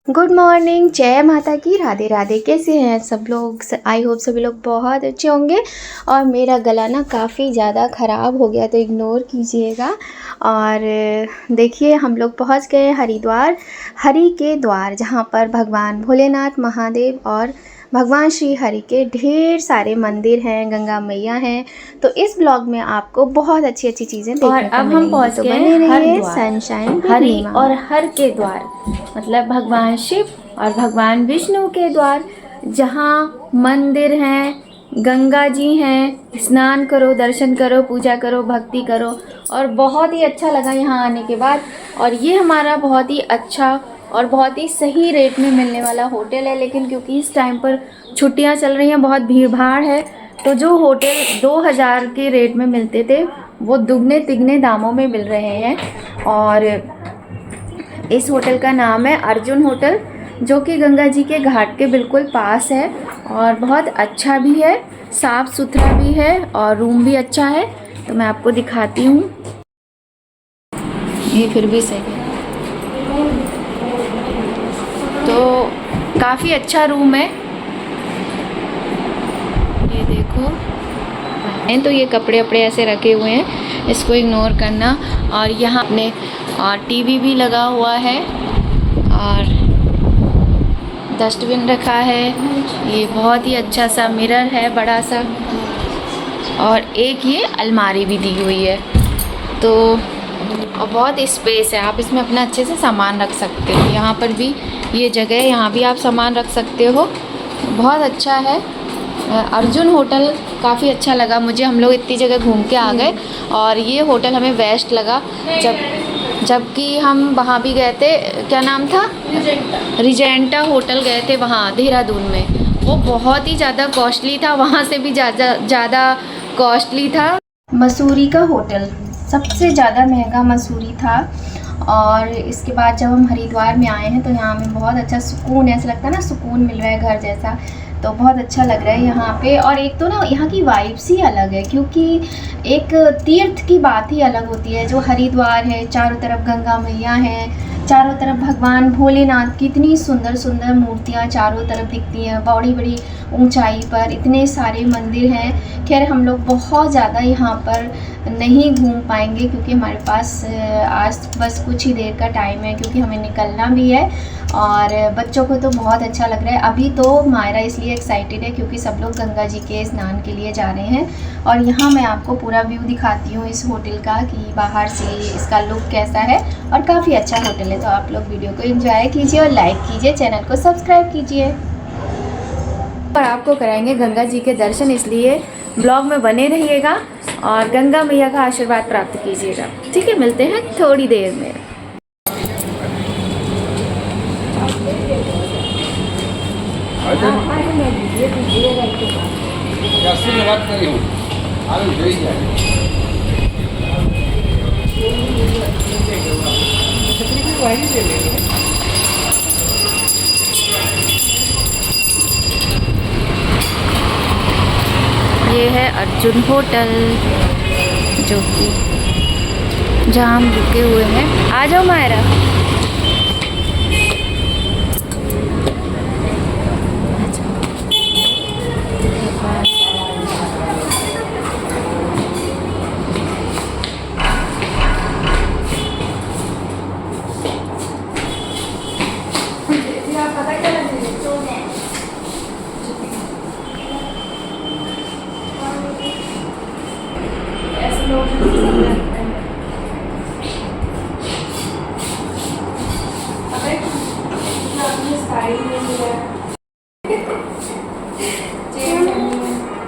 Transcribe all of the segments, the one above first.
Good morning, जय माता की, राधे राधे। कैसे हैं सब लोग? आई होप सभी लोग बहुत अच्छे होंगे। और मेरा गला ना काफ़ी ज़्यादा ख़राब हो गया तो इग्नोर कीजिएगा। और देखिए हम लोग पहुंच गए हरिद्वार, हरि के द्वार, जहां पर भगवान भोलेनाथ महादेव और भगवान श्री हरि के ढेर सारे मंदिर हैं, गंगा मैया हैं। तो इस ब्लॉग में आपको बहुत अच्छी अच्छी चीज़ें देखने को मिलेंगी। हम पहुंच गए हैं सनशाइन हरि और हर के द्वार, मतलब भगवान शिव और भगवान विष्णु के द्वार, जहाँ मंदिर हैं, गंगा जी हैं। स्नान करो, दर्शन करो, पूजा करो, भक्ति करो। और बहुत ही अच्छा लगा यहाँ आने के बाद। और ये हमारा बहुत ही अच्छा और बहुत ही सही रेट में मिलने वाला होटल है। लेकिन क्योंकि इस टाइम पर छुट्टियाँ चल रही हैं, बहुत भीड़ भाड़ है, तो जो होटल 2000 के रेट में मिलते थे वो दुगने तिगने दामों में मिल रहे हैं। और इस होटल का नाम है अर्जुन होटल, जो कि गंगा जी के घाट के बिल्कुल पास है। और बहुत अच्छा भी है, साफ़ सुथरा भी है और रूम भी अच्छा है। तो मैं आपको दिखाती हूँ। ये फिर भी सही है, तो काफ़ी अच्छा रूम है। ये देखो, तो ये कपड़े वपड़े ऐसे रखे हुए हैं, इसको इग्नोर करना। और यहाँ अपने टीवी भी लगा हुआ है और डस्टबिन रखा है। ये बहुत ही अच्छा सा मिरर है, बड़ा सा। और एक ये अलमारी भी दी हुई है, तो और बहुत स्पेस है, आप इसमें अपना अच्छे से सामान रख सकते हो। यहाँ पर भी ये जगह है, यहाँ भी आप सामान रख सकते हो। बहुत अच्छा है अर्जुन होटल, काफ़ी अच्छा लगा मुझे। हम लोग इतनी जगह घूम के आ गए और ये होटल हमें बेस्ट लगा। जबकि हम वहाँ भी गए थे, क्या नाम था, रिजेंटा होटल गए थे वहाँ देहरादून में। वो बहुत ही ज़्यादा कॉस्टली था, वहाँ से भी ज़्यादा कॉस्टली था। मसूरी का होटल सबसे ज़्यादा महंगा मसूरी था। और इसके बाद जब हम हरिद्वार में आए हैं तो यहाँ हमें बहुत अच्छा सुकून, ऐसा लगता है ना सुकून मिल रहा है घर जैसा। तो बहुत अच्छा लग रहा है यहाँ पे। और एक तो ना यहाँ की वाइब्स ही अलग है, क्योंकि एक तीर्थ की बात ही अलग होती है। जो हरिद्वार है, चारों तरफ गंगा मैया है, चारों तरफ भगवान भोलेनाथ की इतनी सुंदर सुंदर मूर्तियाँ चारों तरफ दिखती हैं, बड़ी बड़ी ऊंचाई पर इतने सारे मंदिर हैं। खैर हम लोग बहुत ज़्यादा यहाँ पर नहीं घूम पाएंगे, क्योंकि हमारे पास आज बस कुछ ही देर का टाइम है, क्योंकि हमें निकलना भी है। और बच्चों को तो बहुत अच्छा लग रहा है। अभी तो मायरा इसलिए एक्साइटेड है क्योंकि सब लोग गंगा जी के स्नान के लिए जा रहे हैं। और यहाँ मैं आपको पूरा व्यू दिखाती हूँ इस होटल का, कि बाहर से इसका लुक कैसा है। और काफ़ी अच्छा होटल है, तो आप लोग वीडियो को एंजॉय कीजिए और लाइक कीजिए, चैनल को सब्सक्राइब कीजिए। और आपको कराएंगे गंगा जी के दर्शन, इसलिए ब्लॉग में बने रहिएगा और गंगा मैया का आशीर्वाद प्राप्त कीजिएगा। ठीक है, मिलते हैं थोड़ी देर में। ये है अर्जुन होटल, जो कि जहाँ हम रुके हुए हैं। आ जाओ मायरा।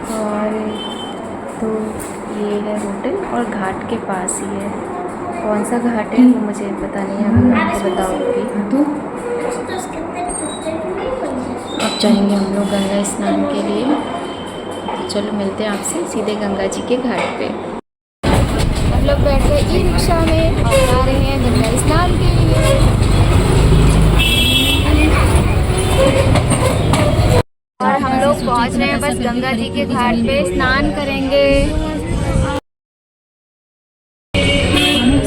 और तो ये है होटल और घाट के पास ही है। कौन सा घाट है वो मुझे पता नहीं है, अभी मैं आपको बताऊँगी। तो अब जाएंगे हम लोग गंगा स्नान के लिए। तो चलो मिलते हैं आपसे सीधे गंगा जी के घाट पे। हम लोग बैठ गए ई रिक्शा में और जा रहे हैं गंगा स्नान के लिए। और हम लोग पहुंच रहे हैं बस गंगा जी के घाट पे, स्नान करेंगे।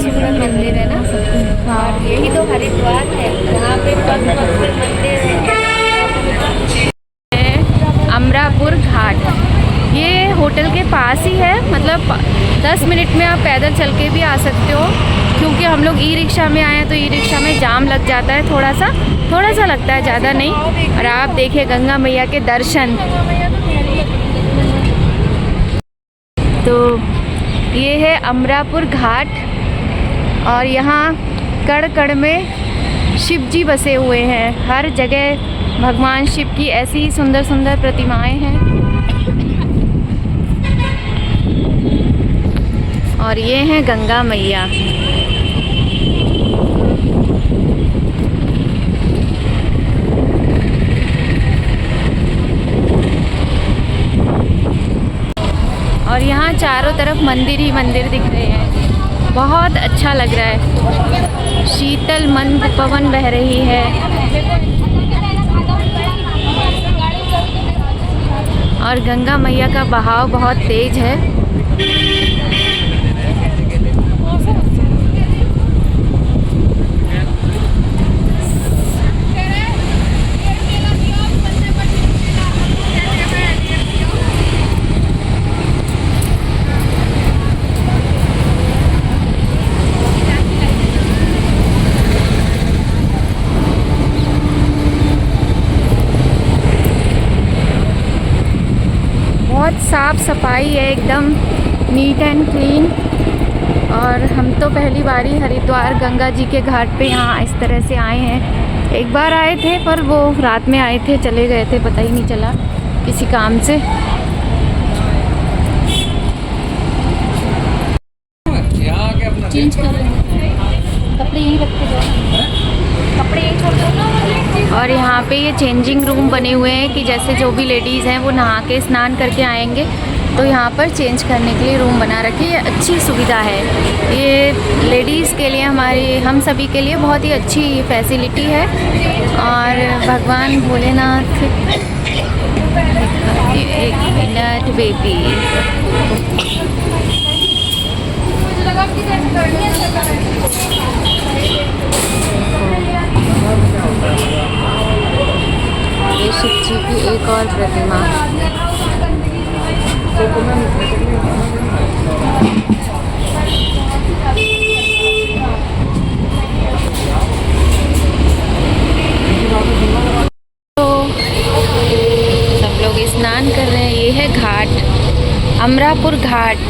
सुंदर मंदिर है ना, और यही तो हरिद्वार है, जहाँ पे 10 मिनट में आप पैदल चल के भी आ सकते हो, क्योंकि हम लोग ई रिक्शा में आए हैं तो ई रिक्शा में जाम लग जाता है, थोड़ा सा लगता है, ज़्यादा नहीं। और आप देखिए गंगा मैया के दर्शन। तो ये है अमरापुर घाट और यहाँ कड़ कड़ में शिव जी बसे हुए हैं। हर जगह भगवान शिव की ऐसी ही सुंदर सुंदर प्रतिमाएं हैं। और ये हैं गंगा मैया। और यहाँ चारों तरफ मंदिर ही मंदिर दिख रहे हैं। बहुत अच्छा लग रहा है। शीतल मंद पवन बह रही है। और गंगा मैया का बहाव बहुत तेज है। बहुत साफ़ सफाई है, एकदम नीट एंड क्लीन। और हम तो पहली बार ही हरिद्वार गंगा जी के घाट पे यहाँ इस तरह से आए हैं। एक बार आए थे पर वो रात में आए थे, चले गए थे, पता ही नहीं चला किसी काम से। चेंज कर लेंगे, कपड़े यहीं रख के जाओ, कपड़े यहीं छोड़ दो। और यहाँ पे ये चेंजिंग रूम बने हुए हैं कि जैसे जो भी लेडीज़ हैं वो नहा के स्नान करके आएंगे तो यहाँ पर चेंज करने के लिए रूम बना रखी है। अच्छी सुविधा है ये लेडीज़ के लिए, हम सभी के लिए बहुत ही अच्छी फैसिलिटी है। और भगवान भोलेनाथ, एक मिनट बेबी, ये शिव जी की एक और प्रतिमा। तो सब लोग स्नान कर रहे हैं। ये है घाट, अमरापुर घाट।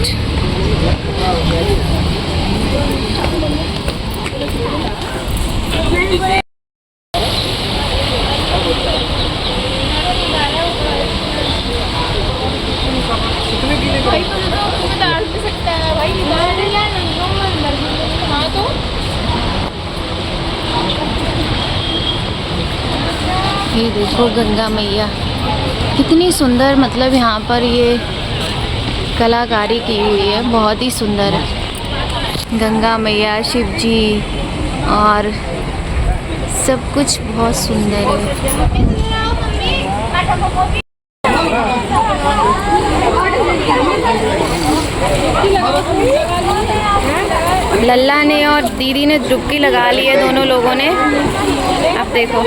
ये देखो गंगा मैया कितनी सुंदर, मतलब यहाँ पर ये कलाकारी की हुई है, बहुत ही सुंदर है। गंगा मैया, शिव जी और सब कुछ बहुत सुंदर है। लल्ला ने और दीदी ने डुबकी लगा ली है, दोनों लोगों ने। अब देखो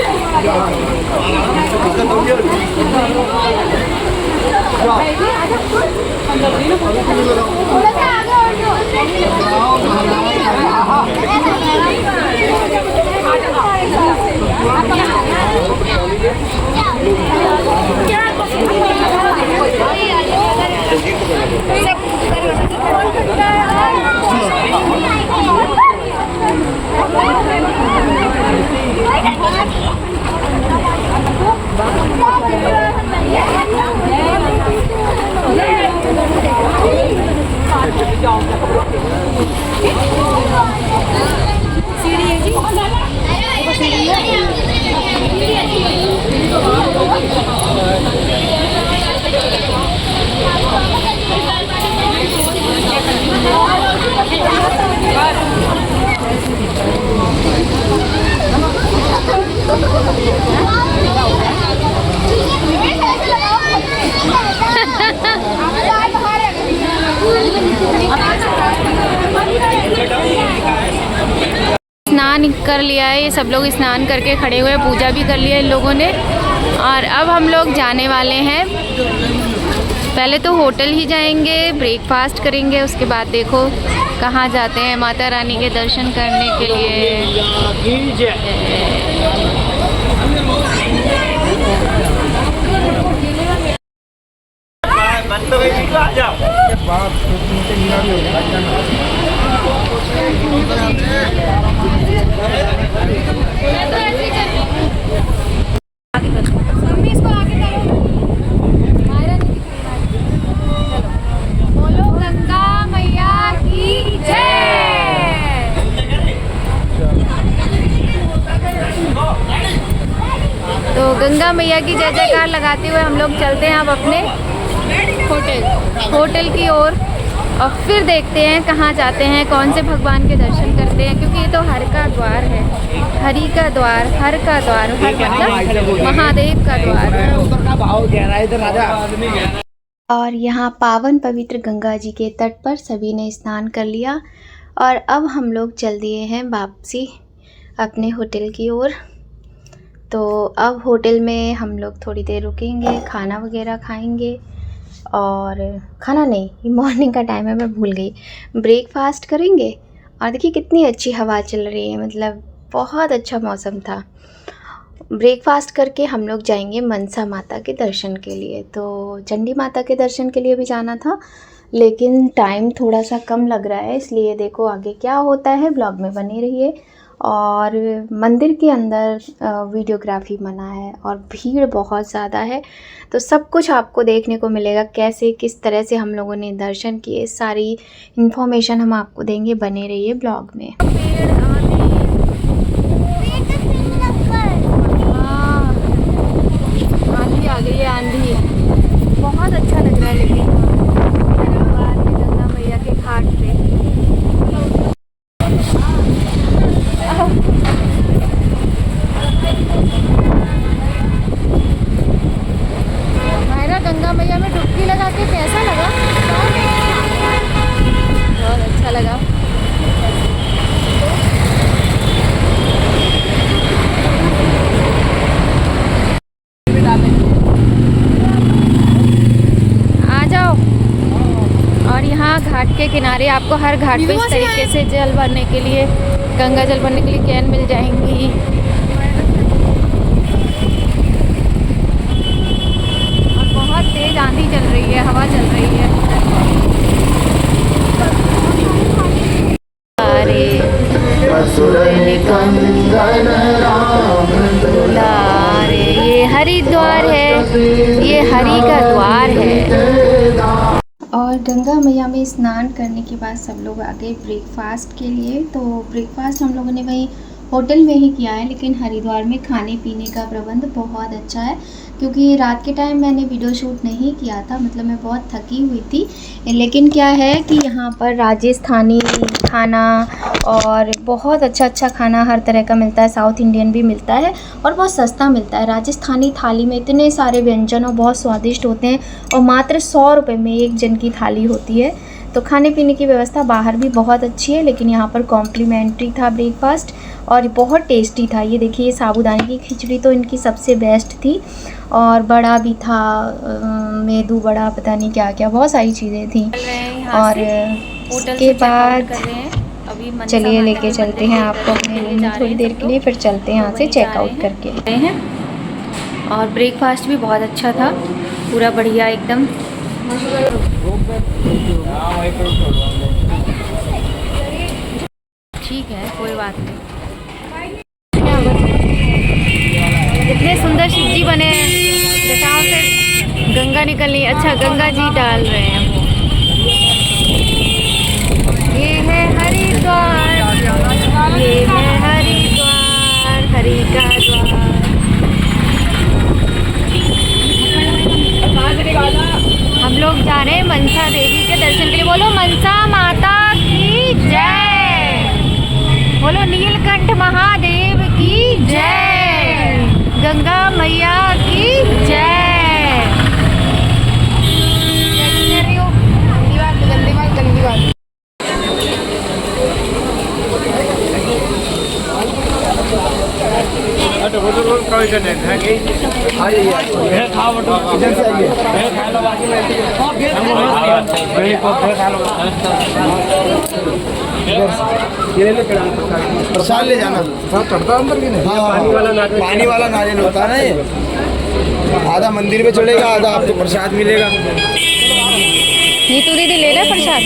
स्नान कर लिया है, ये सब लोग स्नान करके खड़े हुए, पूजा भी कर लिया इन लोगों ने। और अब हम लोग जाने वाले हैं पहले तो होटल ही जाएंगे, ब्रेकफास्ट करेंगे, उसके बाद देखो कहाँ जाते हैं माता रानी के दर्शन करने के लिए। बोलो गंगा मैया की जय। तो गंगा मैया की जय जयकार लगाते हुए हम लोग चलते हैं अब अपने होटल की ओर और फिर देखते हैं कहाँ जाते हैं, कौन से भगवान के दर्शन करते हैं, क्योंकि ये तो हर का द्वार है, हरि का द्वार, हर का द्वार, हर मतलब महादेव का द्वार। और यहाँ पावन पवित्र गंगा जी के तट पर सभी ने स्नान कर लिया और अब हम लोग चल दिए हैं वापसी अपने होटल की ओर। तो अब होटल में हम लोग थोड़ी देर रुकेंगे, खाना वगैरह खाएंगे, और खाना नहीं, ये मॉर्निंग का टाइम है, मैं भूल गई, ब्रेकफास्ट करेंगे। और देखिए कितनी अच्छी हवा चल रही है, मतलब बहुत अच्छा मौसम था। ब्रेकफास्ट करके हम लोग जाएंगे मनसा माता के दर्शन के लिए। तो चंडी माता के दर्शन के लिए भी जाना था, लेकिन टाइम थोड़ा सा कम लग रहा है, इसलिए देखो आगे क्या होता है, ब्लॉग में बने रहिए। और मंदिर के अंदर वीडियोग्राफी मना है और भीड़ बहुत ज़्यादा है, तो सब कुछ आपको देखने को मिलेगा, कैसे किस तरह से हम लोगों ने दर्शन किए, सारी इन्फॉर्मेशन हम आपको देंगे, बने रहिए ब्लॉग में। आंधी आ गई है, आंधी बहुत अच्छा लग रहा है, लेकिन गंगा मैया के घाट पे गंगा मैया में डुबकी लगा के कैसा लगा? बहुत अच्छा लगा। आ जाओ। और यहाँ घाट के किनारे आपको हर घाट पे इस तरीके से जल भरने के लिए, गंगा जल भरने के लिए कैन मिल जाएंगी। बहुत तेज आंधी चल रही है, हवा चल रही है। अरे ये हरिद्वार है, ये हरि का द्वार है। और गंगा मैया में स्नान करने के बाद सब लोग आ गए ब्रेकफास्ट के लिए। तो ब्रेकफास्ट हम लोगों ने वहीं होटल में ही किया है, लेकिन हरिद्वार में खाने पीने का प्रबंध बहुत अच्छा है, क्योंकि रात के टाइम मैंने वीडियो शूट नहीं किया था, मतलब मैं बहुत थकी हुई थी। लेकिन क्या है कि यहाँ पर राजस्थानी खाना और बहुत अच्छा खाना हर तरह का मिलता है, साउथ इंडियन भी मिलता है और बहुत सस्ता मिलता है। राजस्थानी थाली में इतने सारे व्यंजन और बहुत स्वादिष्ट होते हैं, और मात्र 100 रुपये में एक जन की थाली होती है। तो खाने पीने की व्यवस्था बाहर भी बहुत अच्छी है, लेकिन यहाँ पर कॉम्प्लीमेंट्री था ब्रेकफास्ट और बहुत टेस्टी था। ये देखिए साबूदाने की खिचड़ी तो इनकी सबसे बेस्ट थी, और बड़ा भी था, मेदू बड़ा, पता नहीं क्या क्या, बहुत सारी चीज़ें थी। और उसके बाद चलिए लेके चलते हैं आपको अपने रूम में थोड़ी देर के लिए, फिर चलते हैं यहाँ से चेकआउट करके हैं। और ब्रेकफास्ट भी बहुत अच्छा था, पूरा बढ़िया एकदम। ठीक है, कोई बात नहीं। इतने सुंदर शिव जी बने हैं, जटाओं से गंगा निकलनी, अच्छा गंगा जी डाल रहे हैं वो। ये है हरिद्वार, ये है हरिद्वार, हरि का द्वार। हम लोग जा रहे हैं मनसा देवी के दर्शन के लिए। बोलो मनसा माता की जय, बोलो नीलकंठ महादेव की जय, गंगा मैया की जय। प्रसाद ले जाना चढ़ता अंदर की नहीं। हाँ, पानी वाला नारियल होता है ना ये, आधा मंदिर में चढ़ेगा, आधा आपको प्रसाद मिलेगा। नीतू दीदी ले ले प्रसाद।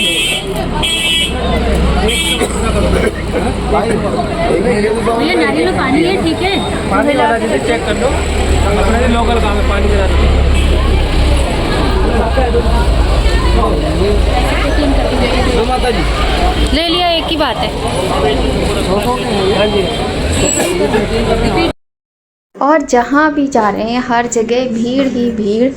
ये नारियल में पानी है, ठीक है। पानी वाला जैसे चेक कर लो, अपना लोकल काम है, पानी गिरा दो माता जी ले लिया, एक ही बात है। और जहाँ भी जा रहे हैं हर जगह भीड़ ही भीड़।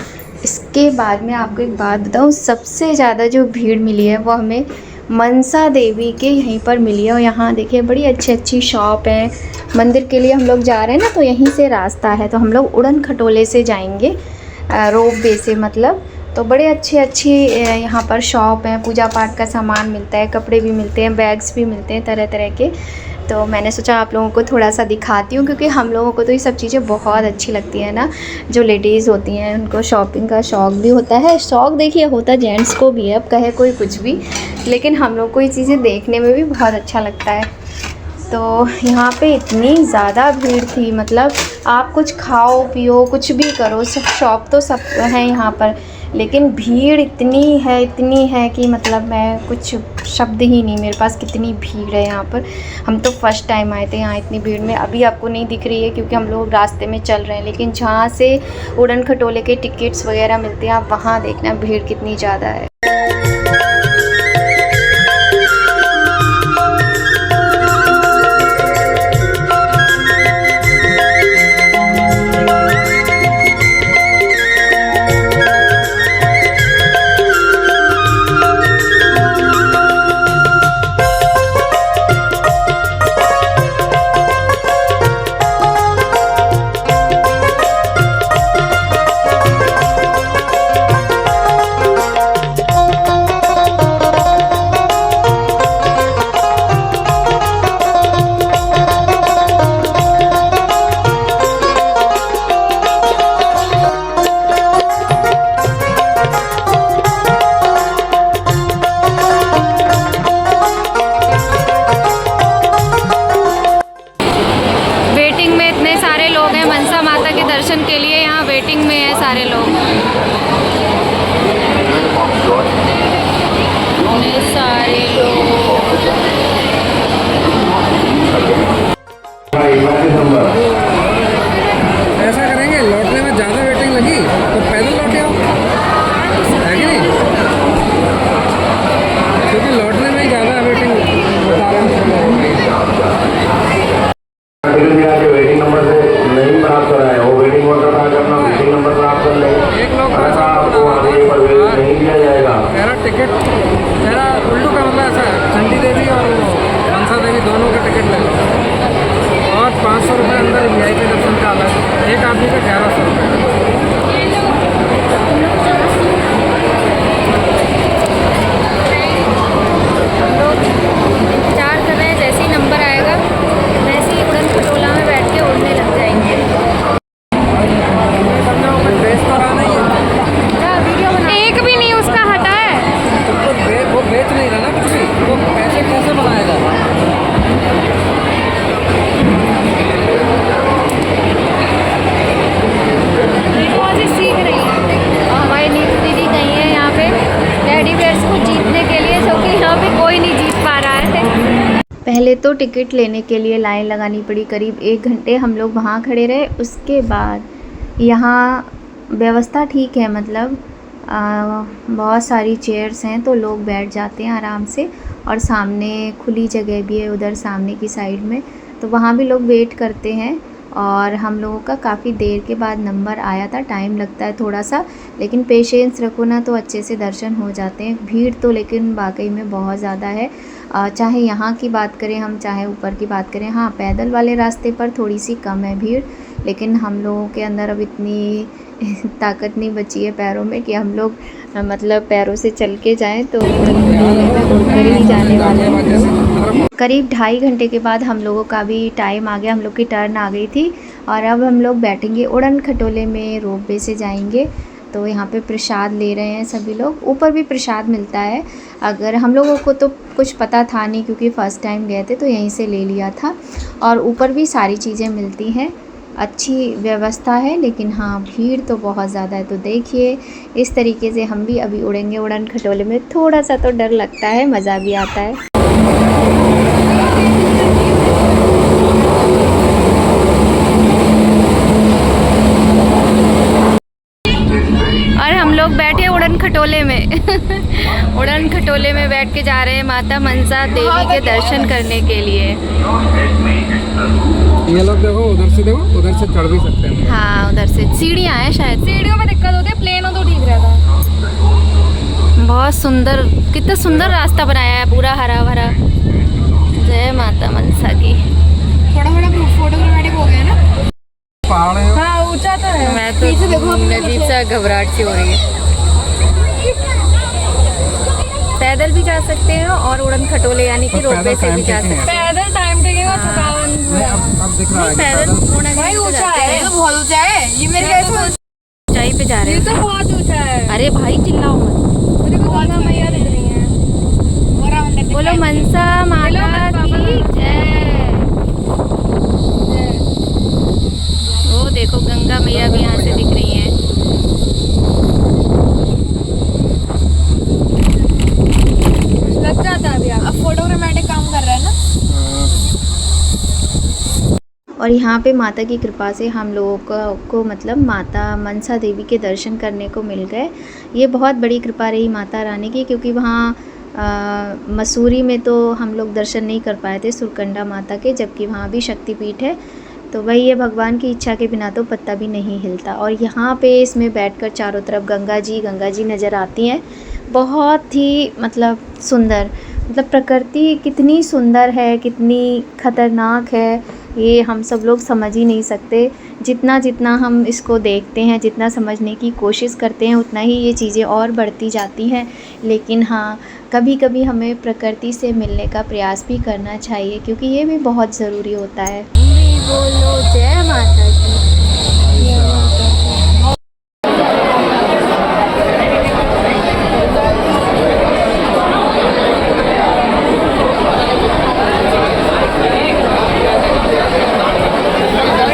इसके बाद में आपको एक बात बताऊँ, सबसे ज़्यादा जो भीड़ मिली है वो हमें मनसा देवी के यहीं पर मिली है। और यहाँ देखिए बड़ी अच्छी अच्छी शॉप है। मंदिर के लिए हम लोग जा रहे हैं ना, तो यहीं से रास्ता है, तो हम लोग उड़न खटोले से जाएंगे, रोप वे से मतलब। तो बड़े अच्छी यहाँ पर शॉप हैं, पूजा पाठ का सामान मिलता है, कपड़े भी मिलते हैं, बैग्स भी मिलते हैं तरह तरह के। तो मैंने सोचा आप लोगों को थोड़ा सा दिखाती हूँ, क्योंकि हम लोगों को तो ये सब चीज़ें बहुत अच्छी लगती हैं ना। जो लेडीज़ होती हैं उनको शॉपिंग का शौक़ भी होता है। शौक़ देखिए होता जेंट्स को भी है, अब कहे कोई कुछ भी, लेकिन हम लोग को ये चीज़ें देखने में भी बहुत अच्छा लगता है। तो यहाँ पे इतनी ज़्यादा भीड़ थी, मतलब आप कुछ खाओ पियो कुछ भी करो, सब शॉप तो सब हैं यहाँ पर, लेकिन भीड़ इतनी है कि मतलब मैं कुछ शब्द ही नहीं मेरे पास, कितनी भीड़ है यहाँ पर। हम तो फर्स्ट टाइम आए थे यहाँ इतनी भीड़ में। अभी आपको नहीं दिख रही है क्योंकि हम लोग रास्ते में चल रहे हैं, लेकिन जहाँ से उड़न खटोले के टिकट्स वगैरह मिलते हैं, आप वहाँ देखना भीड़ कितनी ज़्यादा है। दर्शन के लिए यहाँ वेटिंग में है सारे लोग, सारे ऐसा करेंगे, लौटने में ज़्यादा वेटिंग लगी तो पैदल लौटे आओ, है कि नहीं? क्योंकि लौटने में ही ज़्यादा वेटिंग बता रहे हैं। वेटिंग नंबर से नहीं प्राप्त करा है, वो वेटिंग ऑर्डर आकर अपना वेटिंग नंबर प्राप्त कर ले। एक लोग ऐसा आपको आगे प्रवेश नहीं दिया जाएगा। मेरा टिकट, मेरा उल्लू का मतलब ऐसा है, चंडी देवी और मनसा देवी दोनों का टिकट ले लो, और 500 रुपये अंदर VIP दर्शन का अलग, एक आदमी का 1100 रुपये। इंतजार कर रहे हैं, जैसे ही नंबर आएगा वैसे ही उड़न खटोला में बैठ के उड़ने लग जाएंगे। एक भी नहीं उसका हटा है, वो बेच नहीं रहा ना कुछ भी, वो पैसे कैसे बनाएगा? सीख रही है हमारी नीतू दीदी गई है यहाँ पे टेडी बेयर्स को जीतने के लिए, जो कि यहाँ पे कोई नहीं जीत पा रहा है। पहले तो टिकट लेने के लिए लाइन लगानी पड़ी, करीब 1 घंटे हम लोग वहाँ खड़े रहे। उसके बाद यहाँ व्यवस्था ठीक है, मतलब बहुत सारी चेयर्स हैं तो लोग बैठ जाते हैं आराम से, और सामने खुली जगह भी है उधर सामने की साइड में, तो वहाँ भी लोग वेट करते हैं। और हम लोगों का काफ़ी देर के बाद नंबर आया था, टाइम लगता है थोड़ा सा, लेकिन पेशेंस रखो ना तो अच्छे से दर्शन हो जाते हैं। भीड़ तो लेकिन वाकई में बहुत ज़्यादा है, चाहे यहाँ की बात करें हम, चाहे ऊपर की बात करें। हाँ, पैदल वाले रास्ते पर थोड़ी सी कम है भीड़, लेकिन हम लोगों के अंदर अब इतनी ताकत नहीं बची है पैरों में कि हम लोग मतलब पैरों से चल के जाएं, तो उड़कर ही जाने वाले हैं। करीब 2.5 घंटे के बाद हम लोगों का भी टाइम आ गया, हम लोग की टर्न आ गई थी। और अब हम लोग बैठेंगे उड़न खटोले में, रोपवे से जाएंगे। तो यहाँ पे प्रसाद ले रहे हैं सभी लोग। ऊपर भी प्रसाद मिलता है, अगर हम लोगों को तो कुछ पता था नहीं क्योंकि फ़र्स्ट टाइम गए थे तो यहीं से ले लिया था। और ऊपर भी सारी चीज़ें मिलती हैं, अच्छी व्यवस्था है, लेकिन हाँ भीड़ तो बहुत ज़्यादा है। तो देखिए इस तरीके से हम भी अभी उड़ेंगे उड़न खटोले में। थोड़ा सा तो डर लगता है, मज़ा भी आता है। और हम लोग बैठे उड़न खटोले में उड़न खटोले में बैठ के जा रहे हैं माता मनसा देवी के दर्शन करने के लिए। ये लोग देखो, उधर से देखो, उधर से चढ़ भी सकते हैं। हाँ उधर से सीढ़ियाँ हैं, शायद सीढ़ियों में दिक्कत होती है, प्लेन हो तो ठीक रहता है। बहुत सुंदर, कितना सुंदर रास्ता बनाया है, पूरा हरा भरा। जय माता मनसा की। थोड़ा फोटोग्रामेटिक हो गया ना। पहाड़ है। हाँ ऊंचा तो है। मैं तो अजीब सा घबराहट सी हो रही है। पैदल भी जा सकते हैं और उड़न खटोले यानी कि रोपवे से भी जा सकते हैं। पैदल टाइम टेकिंग और थकान। अब दिख रहा है पैदल भाई ऊंचा है, तो बहुत ऊंचा है ये मेरे ऊंचाई पे जा रहे ये हैं। तो बहुत ऊंचा है। अरे भाई चिल्लाओ मत। देखो गंगा मैया दिख रही है। बोलो मनसा माता की जय। वो देखो गंगा मैया भी यहाँ से दिख रही हैं। लग जाता है अभी आप। फोटोग्रामेटिक काम कर रहा है ना। और यहाँ पे माता की कृपा से हम लोगों को मतलब माता मनसा देवी के दर्शन करने को मिल गए। ये बहुत बड़ी कृपा रही माता रानी की, क्योंकि वहाँ मसूरी में तो हम लोग दर्शन नहीं कर पाए थे सुरकंडा माता के, जबकि वहाँ भी शक्तिपीठ है। तो वही ये भगवान की इच्छा के बिना तो पत्ता भी नहीं हिलता। और यहाँ पे इसमें बैठकर चारों तरफ गंगा जी नज़र आती हैं। बहुत ही मतलब सुंदर, मतलब प्रकृति कितनी सुंदर है, कितनी खतरनाक है, ये हम सब लोग समझ ही नहीं सकते। जितना हम इसको देखते हैं, जितना समझने की कोशिश करते हैं, उतना ही ये चीज़ें और बढ़ती जाती हैं। लेकिन हाँ कभी कभी हमें प्रकृति से मिलने का प्रयास भी करना चाहिए, क्योंकि ये भी बहुत ज़रूरी होता है। बोलो जय माता की।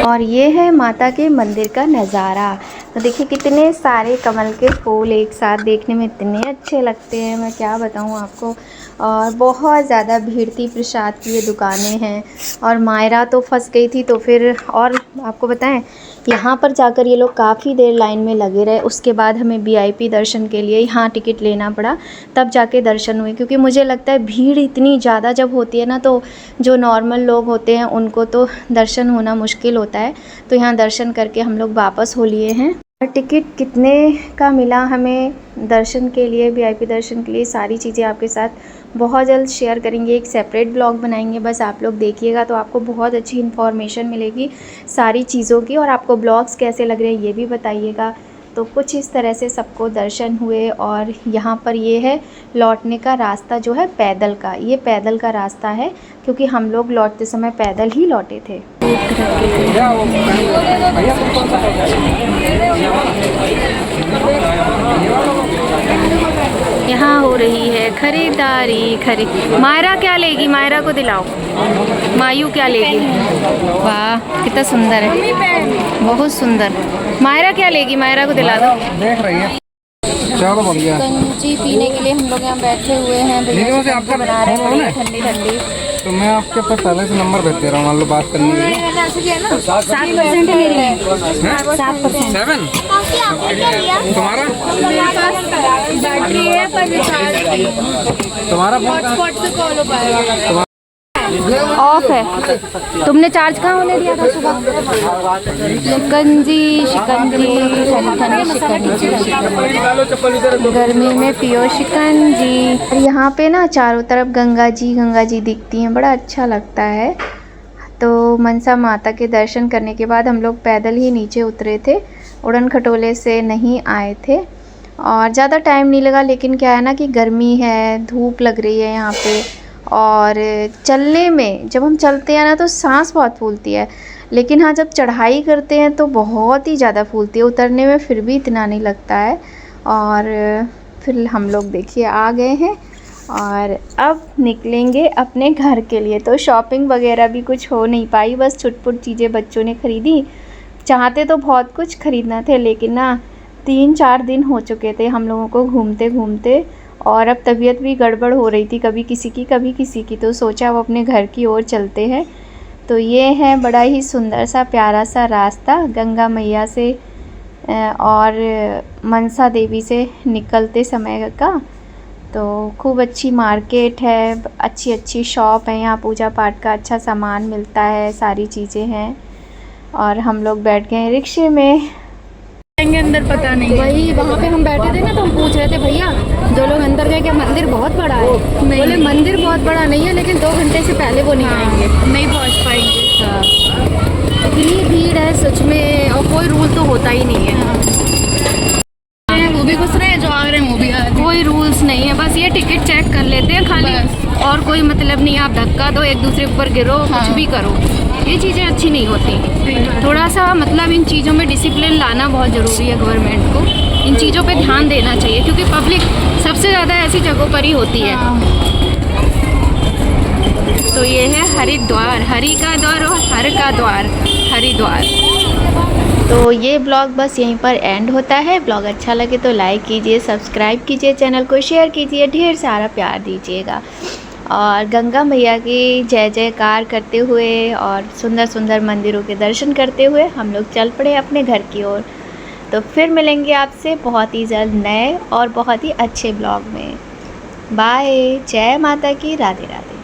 और ये है माता के मंदिर का नज़ारा। तो देखिए कितने सारे कमल के फूल एक साथ देखने में इतने अच्छे लगते हैं, मैं क्या बताऊँ आपको। और बहुत ज़्यादा भीड़ थी, प्रसाद की ये दुकानें हैं। और मायरा तो फंस गई थी, तो फिर और आपको बताएं यहाँ पर जाकर ये लोग काफ़ी देर लाइन में लगे रहे। उसके बाद हमें VIP दर्शन के लिए यहाँ टिकट लेना पड़ा, तब जाके दर्शन हुए। क्योंकि मुझे लगता है भीड़ इतनी ज़्यादा जब होती है ना, तो जो नॉर्मल लोग होते हैं उनको तो दर्शन होना मुश्किल होता है। तो यहाँ दर्शन करके हम लोग वापस हो लिए हैं। टिकट कितने का मिला हमें दर्शन के लिए, VIP दर्शन के लिए, सारी चीज़ें आपके साथ बहुत जल्द शेयर करेंगे। एक सेपरेट ब्लॉग बनाएंगे, बस आप लोग देखिएगा तो आपको बहुत अच्छी इन्फॉर्मेशन मिलेगी सारी चीज़ों की। और आपको ब्लॉग्स कैसे लग रहे हैं ये भी बताइएगा। तो कुछ इस तरह से सबको दर्शन हुए। और यहाँ पर ये है लौटने का रास्ता जो है पैदल का, ये पैदल का रास्ता है, क्योंकि हम लोग लौटते समय पैदल ही लौटे थे। यहाँ हो रही है खरीदारी। मायरा क्या लेगी? मायरा को दिलाओ। मायू क्या लेगी? वाह कितना सुंदर है, बहुत सुंदर। मायरा क्या लेगी? मायरा को दिला दो। देख रही है। चलो बढ़ गया। गंजी पीने के लिए हम लोग यहाँ बैठे हुए हैं। से आपका बना रहे फोन है? हैं ठंडी। तो मैं आपके पास पहले से नंबर भेज दे रहा हूँ, मान लो बात करने के लिए। 7% है मेरी। 7%। 7 तुम्हारा बैटरी है पर रिचार्ज तुम्हारा फोन हॉटस्पॉट से कॉल हो पाएगा। ऑफ है। तुमने चार्ज कहाँ होने दिया था सुबह? शिकंजी गर्मी में पियो शिकंजी। और यहाँ पे ना चारों तरफ गंगा जी दिखती हैं, बड़ा अच्छा लगता है। तो मनसा माता के दर्शन करने के बाद हम लोग पैदल ही नीचे उतरे थे, उड़न खटोले से नहीं आए थे। और ज़्यादा टाइम नहीं लगा, लेकिन क्या है ना कि गर्मी है, धूप लग रही है यहाँ पे। और चलने में जब हम चलते हैं ना तो सांस बहुत फूलती है, लेकिन हाँ जब चढ़ाई करते हैं तो बहुत ही ज़्यादा फूलती है, उतरने में फिर भी इतना नहीं लगता है। और फिर हम लोग देखिए आ गए हैं और अब निकलेंगे अपने घर के लिए। तो शॉपिंग वगैरह भी कुछ हो नहीं पाई, बस छुटपुट चीज़ें बच्चों ने ख़रीदी। चाहते तो बहुत कुछ ख़रीदना थे लेकिन ना 3-4 दिन हो चुके थे हम लोगों को घूमते घूमते, और अब तबीयत भी गड़बड़ हो रही थी, कभी किसी की कभी किसी की। तो सोचा अब अपने घर की ओर चलते हैं। तो ये है बड़ा ही सुंदर सा प्यारा सा रास्ता गंगा मैया से और मनसा देवी से निकलते समय का। तो खूब अच्छी मार्केट है, अच्छी अच्छी शॉप है, यहाँ पूजा पाठ का अच्छा सामान मिलता है, सारी चीज़ें हैं। और हम लोग बैठ गए रिक्शे में। अंदर पता नहीं, वही वहाँ पे हम बैठे थे ना तो हम पूछ रहे थे भैया जो लोग अंदर गए क्या मंदिर बहुत बड़ा है? बोले मंदिर बहुत बड़ा नहीं है लेकिन 2 घंटे से पहले वो नहीं आएंगे, नहीं पहुँच पाएंगे। इतनी भीड़ है सच में, और कोई रूल तो होता ही नहीं है। वो भी घुस रहे हैं, जो आ रहे हैं वो भी आ रहे हैं। कोई रूल्स नहीं है, बस ये टिकट चेक कर लेते हैं खाली, और कोई मतलब नहीं। आप धक्का दो, एक दूसरे के ऊपर गिरो, कुछ भी करो, ये चीज़ें अच्छी नहीं होती। थोड़ा सा मतलब इन चीज़ों में डिसिप्लिन लाना बहुत ज़रूरी है। गवर्नमेंट को इन चीज़ों पे ध्यान देना चाहिए क्योंकि पब्लिक सबसे ज़्यादा ऐसी जगहों पर ही होती है। तो ये है हरिद्वार, हरि का द्वार और हर का द्वार, हरिद्वार। तो ये ब्लॉग बस यहीं पर एंड होता है। ब्लॉग अच्छा लगे तो लाइक कीजिए, सब्सक्राइब कीजिए, चैनल को शेयर कीजिए, ढेर सारा प्यार दीजिएगा। और गंगा मैया की जय जयकार करते हुए और सुंदर सुंदर मंदिरों के दर्शन करते हुए हम लोग चल पड़े अपने घर की ओर। तो फिर मिलेंगे आपसे बहुत ही जल्द नए और बहुत ही अच्छे ब्लॉग में। बाय, जय माता की, राधे राधे।